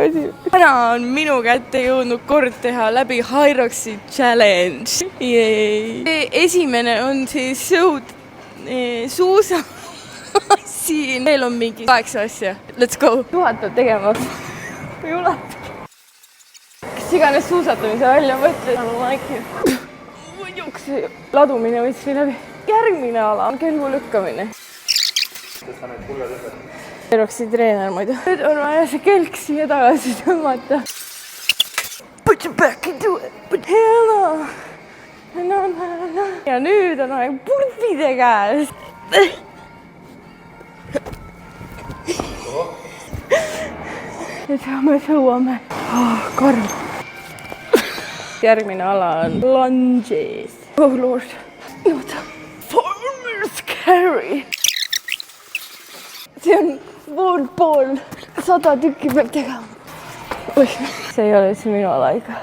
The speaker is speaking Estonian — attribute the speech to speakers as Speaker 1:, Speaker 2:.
Speaker 1: õige asi. täna on minu kätte jõudnud kord teha läbi Hyroxi challenge. Esimene on siis suusa siin. Meil on mingi 8 asja. Let's go. 1000 peab tegema. Ei ulata. Kes iganes suusatamise välja mõtled. Muiduks ladumine võiks või läbi. Järgmine ala on kelgu lükkamine. Hyroxi treener muidu. Nüüd on vaja see kelk siia tagasi tõmmata. Put your back into it. Put hello. Ja nüüd on aeg purpide käes. Nüüd me sõuame. Karm. Järgmine ala on lunges. Oh lord. Farmer's carry. See on pool. 100 tükki peab tegema. See ei ole üldse minu ala ikka.